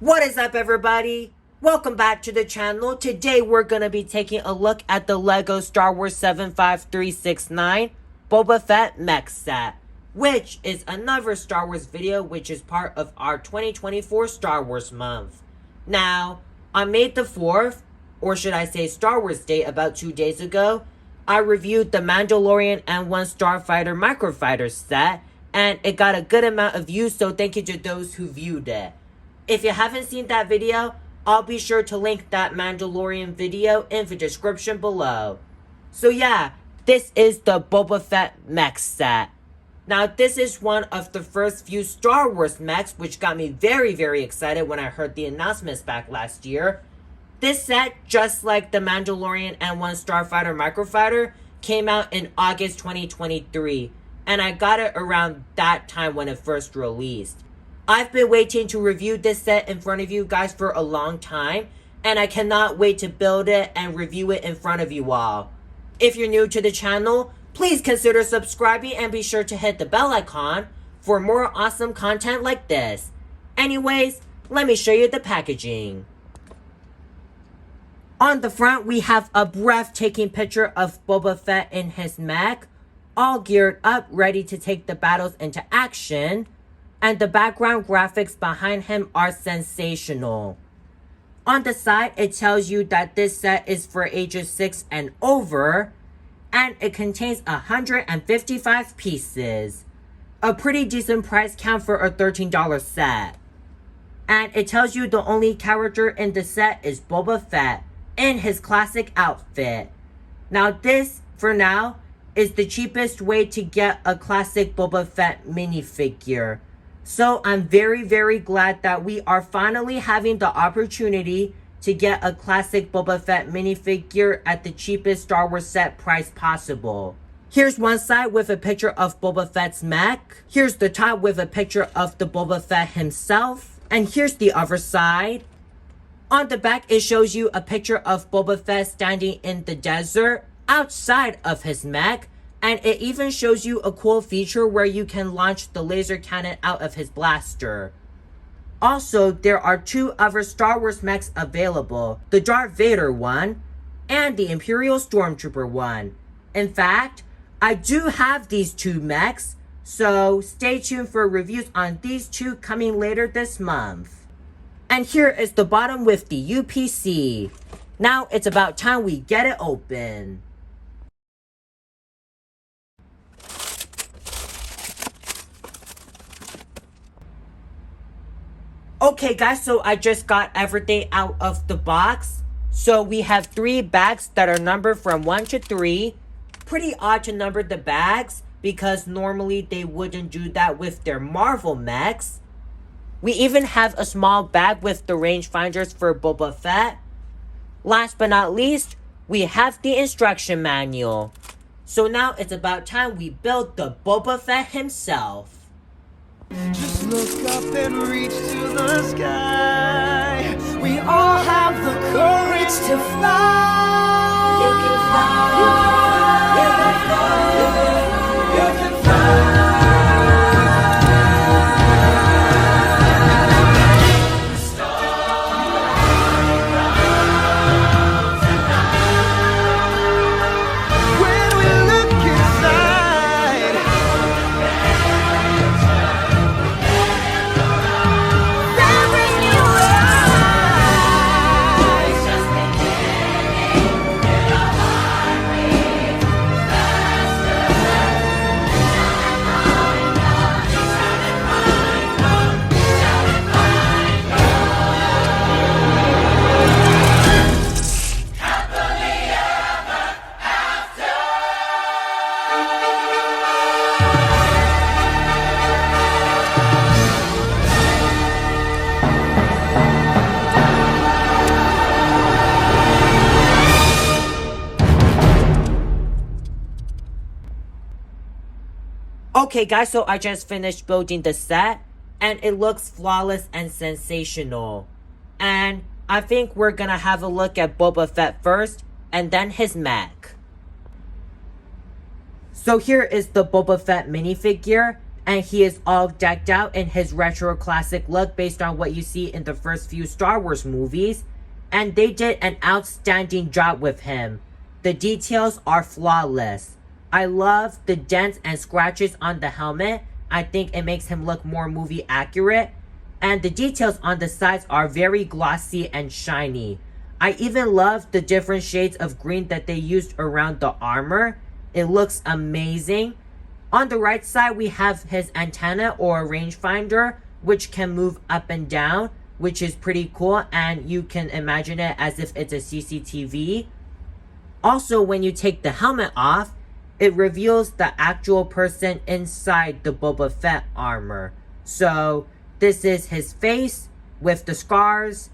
What is up, everybody? Welcome back to the channel. Today we're going to be taking a look at the LEGO Star Wars 75369 Boba Fett Mech set, which is another Star Wars video which is part of our 2024 Star Wars month. Now, on May the 4th, or should I say Star Wars Day about 2 days ago, I reviewed the Mandalorian and one Starfighter Microfighter set, and it got a good amount of views, so thank you to those who viewed it. If you haven't seen that video, I'll be sure to link that Mandalorian video in the description below. So yeah, this is the Boba Fett Mech set. Now this is one of the first few Star Wars mechs which got me very excited when I heard the announcements back last year. This set, just like the Mandalorian and one Starfighter Microfighter, came out in August 2023, and I got it around that time when it first released. I've been waiting to review this set in front of you guys for a long time, and I cannot wait to build it and review it in front of you all. If you're new to the channel, please consider subscribing and be sure to hit the bell icon for more awesome content like this. Anyways, let me show you the packaging. On the front, we have a breathtaking picture of Boba Fett in his mech, all geared up, ready to take the battles into action. And the background graphics behind him are sensational. On the side, it tells you that this set is for ages 6 and over, and it contains 155 pieces. A pretty decent price count for a $13 set. And it tells you the only character in the set is Boba Fett in his classic outfit. Now this, for now, is the cheapest way to get a classic Boba Fett minifigure. So I'm very glad that we are finally having the opportunity to get a classic Boba Fett minifigure at the cheapest Star Wars set price possible. Here's one side with a picture of Boba Fett's mech. Here's the top with a picture of the Boba Fett himself. And here's the other side. On the back, it shows you a picture of Boba Fett standing in the desert outside of his mech. And it even shows you a cool feature where you can launch the laser cannon out of his blaster. Also, there are 2 other Star Wars mechs available, the Darth Vader one and the Imperial Stormtrooper one. In fact, I do have these 2 mechs, so stay tuned for reviews on these 2 coming later this month. And here is the bottom with the UPC. Now it's about time we get it open. Okay guys, so I just got everything out of the box. So we have 3 bags that are numbered from 1 to 3. Pretty odd to number the bags because normally they wouldn't do that with their Marvel mechs. We even have a small bag with the rangefinders for Boba Fett. Last but not least, we have the instruction manual. So now it's about time we build the Boba Fett himself. Just look up and reach to the sky. We all have the courage to fly. You can fly. You can fly. You can fly. When we look inside, Okay guys, so I just finished building the set and it looks flawless and sensational. And I think we're gonna have a look at Boba Fett first and then his mech. So here is the Boba Fett minifigure. And he is all decked out in his retro classic look based on what you see in the first few Star Wars movies. And they did an outstanding job with him. The details are flawless. I love the dents and scratches on the helmet. I think it makes him look more movie accurate. And the details on the sides are very glossy and shiny. I even love the different shades of green that they used around the armor. It looks amazing. On the right side, we have his antenna or rangefinder, which can move up and down, which is pretty cool. And you can imagine it as if it's a CCTV. Also, when you take the helmet off, it reveals the actual person inside the Boba Fett armor. So this is his face with the scars,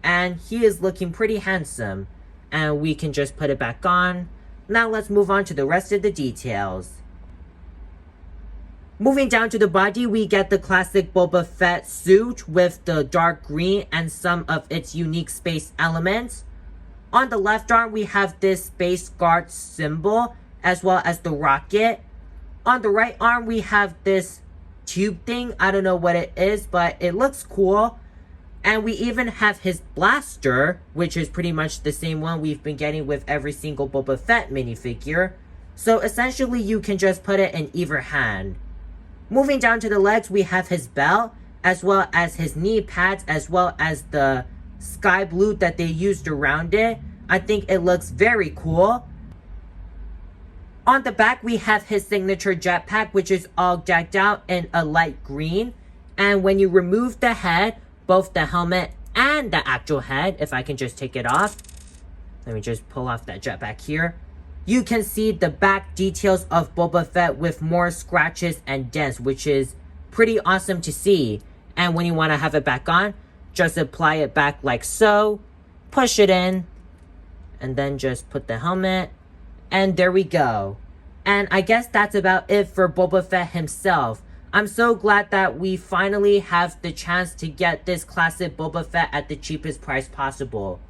and he is looking pretty handsome. And we can just put it back on. Now let's move on to the rest of the details. Moving down to the body, we get the classic Boba Fett suit with the dark green and some of its unique space elements. On the left arm, we have this Space Guard symbol, as well as the rocket. On the right arm, we have this tube thing. I don't know what it is, but it looks cool. And we even have his blaster, which is pretty much the same one we've been getting with every single Boba Fett minifigure. So essentially, you can just put it in either hand. Moving down to the legs, we have his belt, as well as his knee pads, as well as the sky blue that they used around it. I think it looks very cool. On the back, we have his signature jetpack, which is all decked out in a light green. And when you remove the head, both the helmet and the actual head, if I can just take it off. Let me just pull off that jetpack here. You can see the back details of Boba Fett with more scratches and dents, which is pretty awesome to see. And when you want to have it back on, just apply it back like so, push it in, and then just put the helmet, and there we go. And I guess that's about it for Boba Fett himself. I'm so glad that we finally have the chance to get this classic Boba Fett at the cheapest price possible.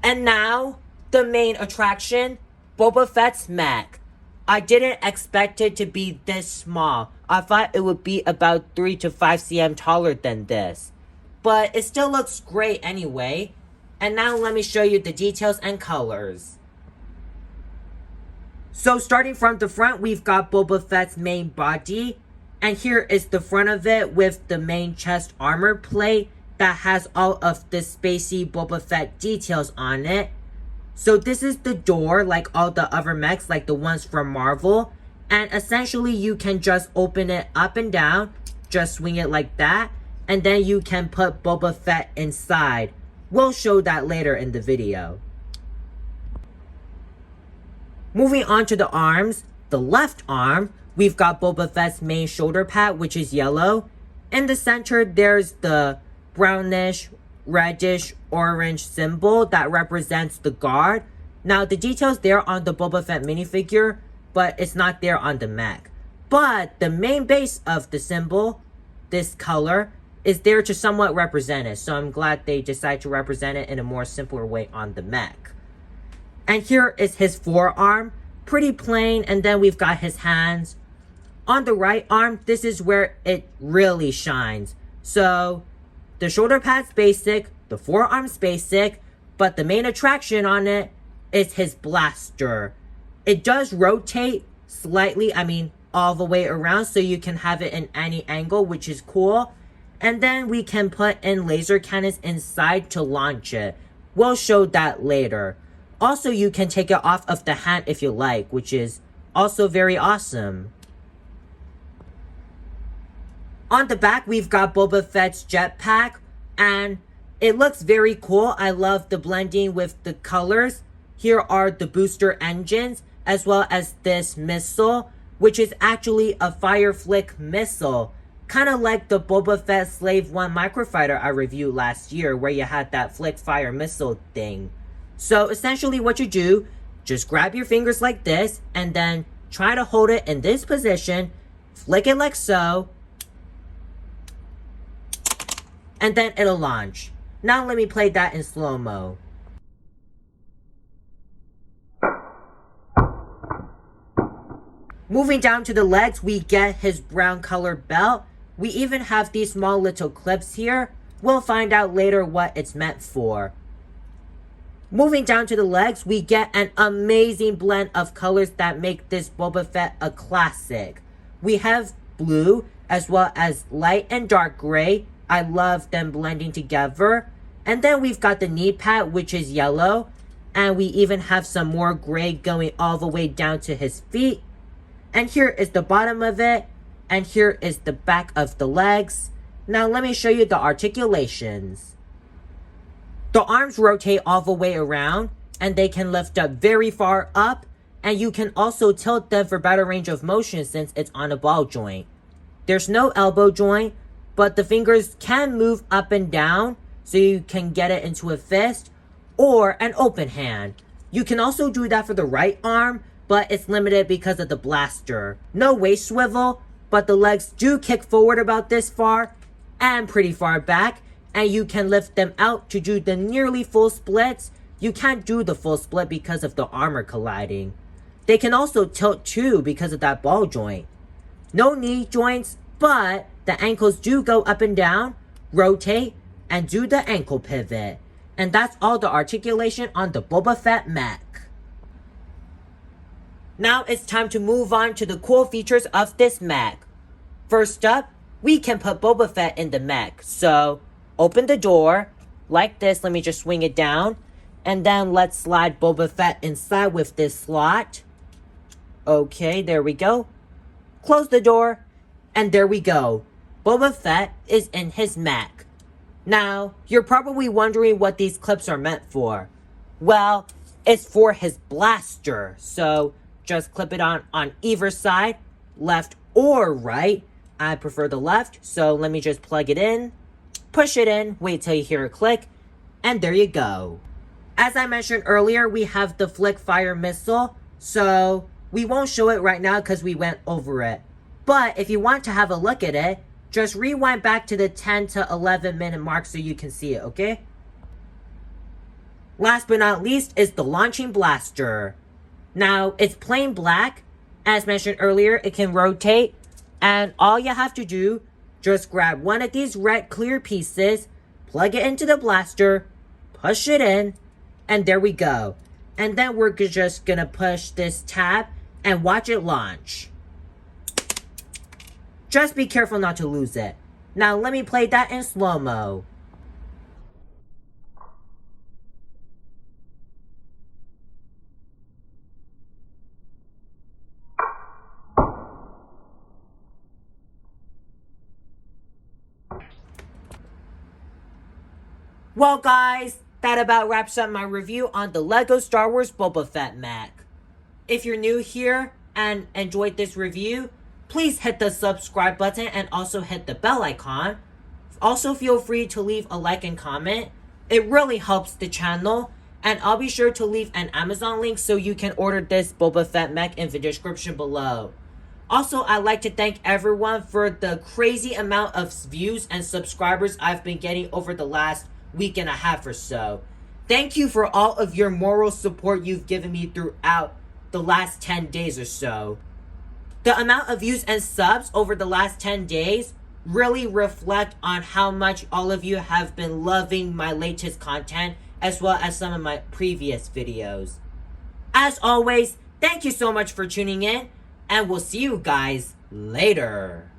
And now, the main attraction, Boba Fett's Mech. I didn't expect it to be this small. I thought it would be about 3 to 5 cm taller than this. But it still looks great anyway. And now let me show you the details and colors. So starting from the front, we've got Boba Fett's main body. And here is the front of it with the main chest armor plate that has all of the spacey Boba Fett details on it. So this is the door, like all the other mechs, like the ones from Marvel. And essentially you can just open it up and down, just swing it like that. And then you can put Boba Fett inside. We'll show that later in the video. Moving on to the arms, the left arm, we've got Boba Fett's main shoulder pad, which is yellow. In the center, there's the brownish, reddish, orange symbol that represents the guard. Now, the details there on the Boba Fett minifigure, but it's not there on the mech. But the main base of the symbol, this color, is there to somewhat represent it. So I'm glad they decided to represent it in a more simpler way on the mech. And here is his forearm, pretty plain, and then we've got his hands. On the right arm, this is where it really shines. So the shoulder pad's basic, the forearm's basic, but the main attraction on it is his blaster. It does rotate slightly, all the way around, so you can have it in any angle, which is cool. And then we can put in laser cannons inside to launch it. We'll show that later. Also, you can take it off of the hand if you like, which is also very awesome. On the back, we've got Boba Fett's jetpack, and it looks very cool. I love the blending with the colors. Here are the booster engines, as well as this missile, which is actually a fire flick missile. Kind of like the Boba Fett Slave 1 microfighter I reviewed last year, where you had that flick fire missile thing. So essentially what you do, just grab your fingers like this, and then try to hold it in this position, flick it like so, and then it'll launch. Now let me play that in slow-mo. Moving down to the legs, we get his brown colored belt. We even have these small little clips here. We'll find out later what it's meant for. Moving down to the legs, we get an amazing blend of colors that make this Boba Fett a classic. We have blue as well as light and dark gray. I love them blending together. And then we've got the knee pad, which is yellow. And we even have some more gray going all the way down to his feet. And here is the bottom of it. And here is the back of the legs. Now let me show you the articulations. The arms rotate all the way around. And they can lift up very far up. And you can also tilt them for better range of motion since it's on a ball joint. There's no elbow joint. But the fingers can move up and down. So you can get it into a fist. Or an open hand. You can also do that for the right arm. But it's limited because of the blaster. No waist swivel, but the legs do kick forward about this far and pretty far back, and you can lift them out to do the nearly full splits. You can't do the full split because of the armor colliding. They can also tilt too because of that ball joint. No knee joints, but the ankles do go up and down, rotate, and do the ankle pivot. And that's all the articulation on the Boba Fett Mech. Now it's time to move on to the cool features of this mech. First up, we can put Boba Fett in the mech. So, open the door, like this, let me just swing it down. And then let's slide Boba Fett inside with this slot. Okay, there we go. Close the door, and there we go. Boba Fett is in his mech. Now, you're probably wondering what these clips are meant for. Well, it's for his blaster, so just clip it on either side, left or right. I prefer the left, so let me just plug it in, push it in, wait till you hear a click, and there you go. As I mentioned earlier, we have the flick fire missile, so we won't show it right now because we went over it. But if you want to have a look at it, just rewind back to the 10 to 11 minute mark so you can see it, okay? Last but not least is the launching blaster. Now, it's plain black. As mentioned earlier, it can rotate. And all you have to do, just grab one of these red clear pieces, plug it into the blaster, push it in, and there we go. And then we're just gonna push this tab and watch it launch. Just be careful not to lose it. Now let me play that in slow-mo. Well guys, that about wraps up my review on the LEGO Star Wars Boba Fett Mech. If you're new here and enjoyed this review, please hit the subscribe button and also hit the bell icon. Also feel free to leave a like and comment. It really helps the channel. And I'll be sure to leave an Amazon link so you can order this Boba Fett Mech in the description below. Also, I'd like to thank everyone for the crazy amount of views and subscribers I've been getting over the last week and a half or so. Thank you for all of your moral support you've given me throughout the last 10 days or so. The amount of views and subs over the last 10 days really reflect on how much all of you have been loving my latest content as well as some of my previous videos. As always, thank you so much for tuning in, and we'll see you guys later.